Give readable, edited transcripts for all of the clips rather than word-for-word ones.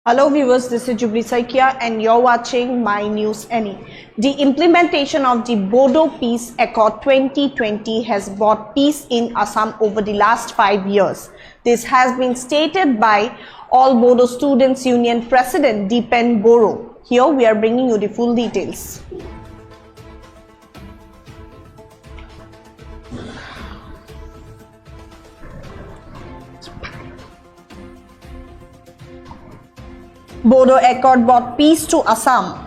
Hello viewers, this is Jubli Saikia and you're watching My News Any. The implementation of the Bodo Peace Accord 2020 has brought peace in Assam over the last 5 years. This has been stated by All Bodo Students Union President Dipen Boro. Here we are bringing you the full details. Bodo Accord brought peace to Assam.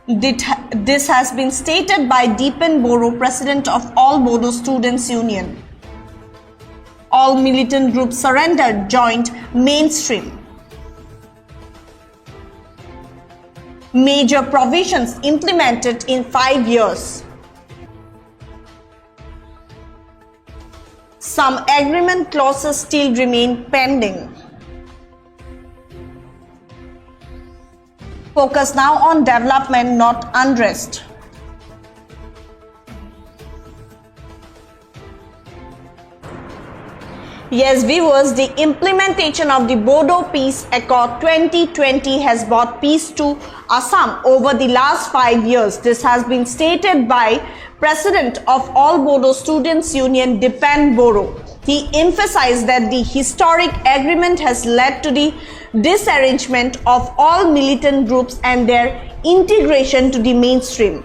This has been stated by Dipen Boro, President of All Bodo Students Union. All militant groups surrendered, joined mainstream. Major provisions implemented in 5 years. Some agreement clauses still remain pending. Focus now on development, not unrest. Yes, viewers, the implementation of the Bodo Peace Accord 2020 has brought peace to Assam over the last 5 years. This has been stated by President of All Bodo Students Union Dipen Boro. He emphasized that the historic agreement has led to the disarrangement of all militant groups and their integration to the mainstream.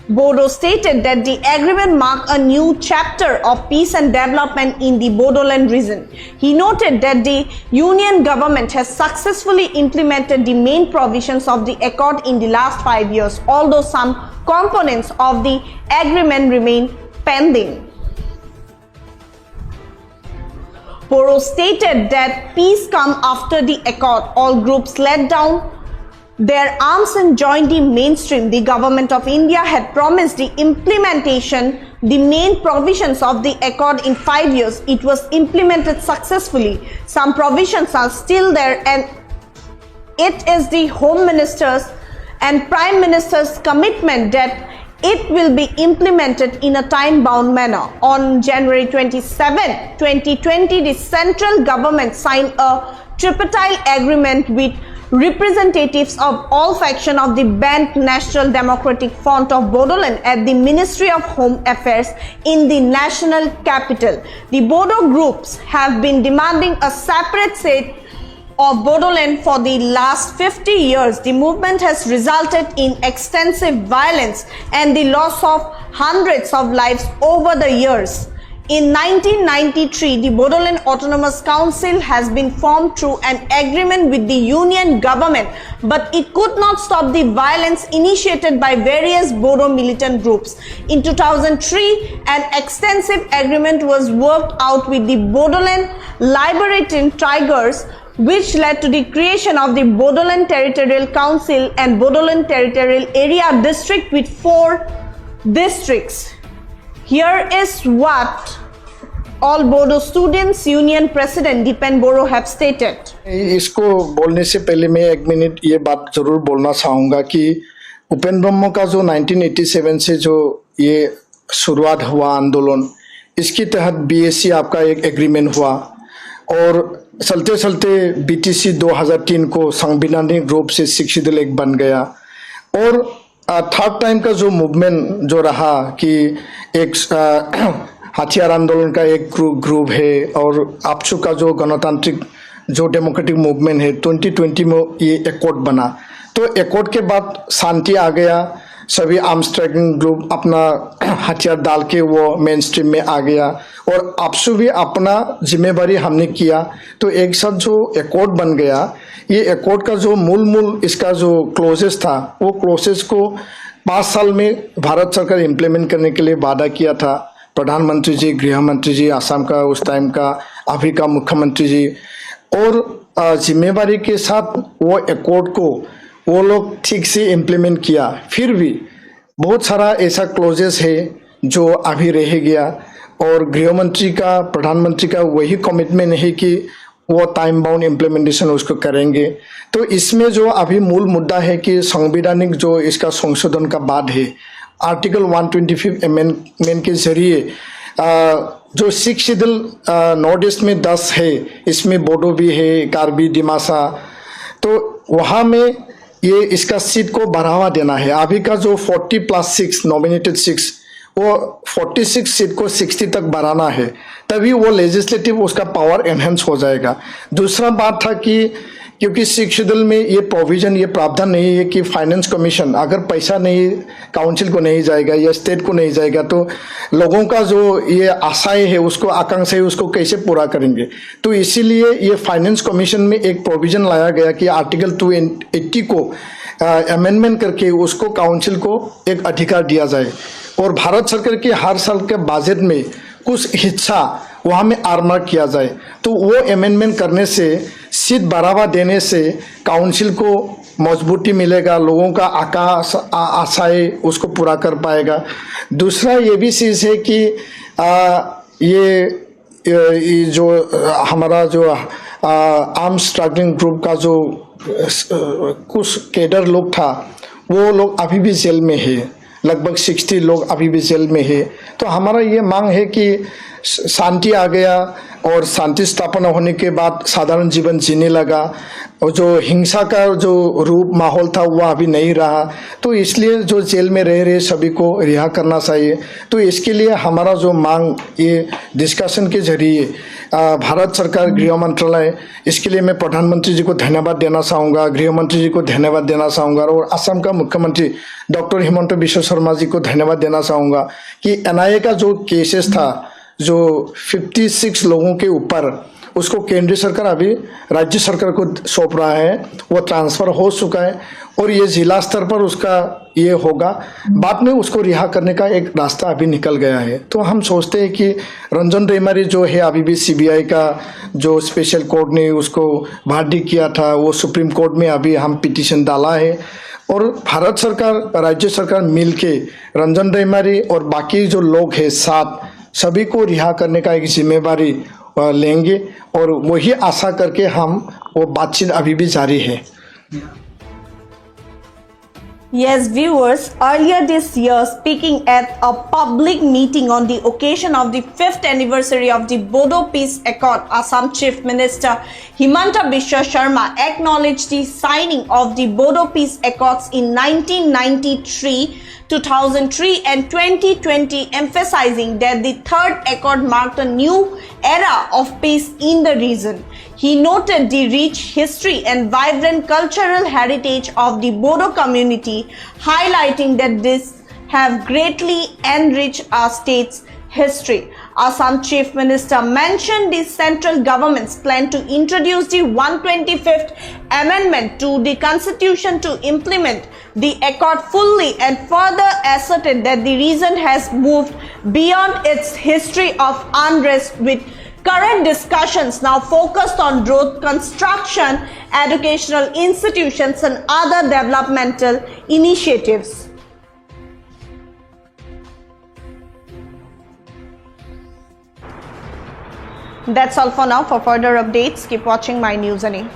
Bodo stated that the agreement marked a new chapter of peace and development in the Bodoland region. He noted that the union government has successfully implemented the main provisions of the accord in the last 5 years, although some components of the agreement remain pending. Boro stated that peace comes after the accord. All groups laid down their arms and joined the mainstream. The government of India had promised the implementation, the main provisions of the accord in 5 years. It was implemented successfully. Some provisions are still there, and it is the Home Minister's and Prime Minister's commitment that it will be implemented in a time-bound manner. On January 27, 2020, the central government signed a tripartite agreement with representatives of all factions of the Band National Democratic Front of Bodoland at the Ministry of Home Affairs in the national capital. The Bodo groups have been demanding a separate state of Bodoland for the last 50 years. The movement has resulted in extensive violence and the loss of hundreds of lives over the years. In 1993, the Bodoland Autonomous Council has been formed through an agreement with the union government, but it could not stop the violence initiated by various Bodo militant groups. In 2003, an extensive agreement was worked out with the Bodoland Liberating Tigers, which led to the creation of the Bodoland Territorial Council and Bodoland Territorial Area District with 4 districts. Here is what All Bodo Students Union President Dipen Boro have stated. इसको बोलने से पहले मैं 1 minute ये बात जरूर बोलना चाहूँगा कि उपेंद्र ब्रह्म का जो 1987 से जो ये शुरुआत हुआ आंदोलन, इसके तहत बीएससी आपका एक एग्रीमेंट हुआ और चलते चलते बीटीसी 2003 को संवैधानिक रूप से शिक्षित दल एक बन गया। और थर्ड टाइम का जो मूवमेंट जो रहा कि एक हथियार आंदोलन का एक ग्रुप है और आपसू का जो गणतांत्रिक जो डेमोक्रेटिक मूवमेंट है, 2020 में ये एकॉर्ड बना। तो एकॉर्ड के बाद शांति आ गया, सभी आर्म्स ट्रैकिंग ग्रुप अपना हथियार डाल के वो मेन स्ट्रीम में आ गया और आपसू भी अपना जिम्मेवारी हमने किया। तो एक साथ जो एकॉर्ड बन गया, ये एकॉर्ड का जो मूल इसका जो क्लोजेस था, वो क्लोजेस को 5 साल में भारत सरकार इम्प्लीमेंट करने के लिए वादा किया था। प्रधानमंत्री जी, गृह मंत्री जी, आसाम का उस टाइम का अभी का मुख्यमंत्री जी, और जिम्मेवारी के साथ वो एकॉर्ड को वो लोग ठीक से इम्प्लीमेंट किया। फिर भी बहुत सारा ऐसा क्लोजेस है जो अभी रह गया और गृह मंत्री का, प्रधानमंत्री का वही कमिटमेंट है कि वो टाइम बाउंड इम्प्लीमेंटेशन उसको करेंगे। तो इसमें जो अभी मूल मुद्दा है कि संवैधानिक जो इसका संशोधन का बाद है, आर्टिकल 125 अमेंडमेंट के जरिए जो 6 शेड्यूल नॉर्थ ईस्ट में 10 है, इसमें बोडो भी है, कार्बी, डिमासा, तो वहाँ में ये इसका सीट को बढ़ावा देना है। अभी का जो 40+6 नॉमिनेटेड 6, वो 46 सीट को 60 तक बढ़ाना है, तभी वो लेजिस्लेटिव उसका पावर एनहेंस हो जाएगा। दूसरा बात था कि क्योंकि 6 शेड्यूल में ये प्रोविजन, ये प्रावधान नहीं है कि फाइनेंस कमीशन अगर पैसा नहीं काउंसिल को नहीं जाएगा या स्टेट को नहीं जाएगा तो लोगों का जो ये आशाएं है, उसको आकांक्षा है, उसको कैसे पूरा करेंगे। तो इसीलिए ये फाइनेंस कमीशन में एक प्रोविजन लाया गया कि आर्टिकल 280 को अमेंडमेंट करके उसको काउंसिल को एक अधिकार दिया जाए और भारत सरकार के हर साल के बजट में कुछ हिस्सा वहाँ में आरमार्क किया जाए। तो वो अमेंडमेंट करने से, सीट बढ़ावा देने से काउंसिल को मजबूती मिलेगा, लोगों का आशाएं उसको पूरा कर पाएगा। दूसरा ये भी चीज़ है कि ये जो हमारा जो आर्म स्ट्रगलिंग ग्रुप का जो कुछ कैडर लोग था, वो लोग अभी भी जेल में है, लगभग 60 लोग अभी भी जेल में है। तो हमारा ये मांग है कि शांति आ गया और शांति स्थापना होने के बाद साधारण जीवन जीने लगा, और जो हिंसा का जो रूप माहौल था वो अभी नहीं रहा, तो इसलिए जो जेल में रह रहे सभी को रिहा करना चाहिए। तो इसके लिए हमारा जो मांग, ये डिस्कशन के जरिए भारत सरकार, गृह मंत्रालय, इसके लिए मैं प्रधानमंत्री जी को धन्यवाद देना चाहूँगा, गृह मंत्री जी को धन्यवाद देना चाहूँगा और असम का मुख्यमंत्री डॉक्टर हिमंत बिश्व शर्मा जी को धन्यवाद देना चाहूँगा कि NIA का जो केसेस था, जो 56 लोगों के ऊपर, उसको केंद्रीय सरकार अभी राज्य सरकार को सौंप रहा है, वो ट्रांसफ़र हो चुका है और ये जिला स्तर पर उसका ये होगा, बाद में उसको रिहा करने का एक रास्ता अभी निकल गया है। तो हम सोचते हैं कि रंजन रेमारी जो है, अभी भी CBI का जो स्पेशल कोर्ट ने उसको भाटी किया था, वो सुप्रीम कोर्ट में अभी हम पिटीशन डाला है और भारत सरकार, राज्य सरकार मिलके रंजन रेमारी और बाकी जो लोग हैं साथ, सभी को रिहा करने का एक जिम्मेवारी लेंगे और वही आशा करके हम वो बातचीत अभी भी जारी है। Yes, viewers, earlier this year, speaking at a public meeting on the occasion of the 5th anniversary of the Bodo Peace Accord, Assam Chief Minister Himanta Biswa Sharma acknowledged the signing of the Bodo Peace Accords in 1993, 2003 and 2020, emphasizing that the third accord marked a new era of peace in the region. He noted the rich history and vibrant cultural heritage of the Bodo community, highlighting that this have greatly enriched our state's history. Assam Chief Minister mentioned the central government's plan to introduce the 125th Amendment to the Constitution to implement the accord fully and further asserted that the region has moved beyond its history of unrest, with current discussions now focused on road construction, educational institutions and other developmental initiatives. That's all for now. For further updates, keep watching My News NA.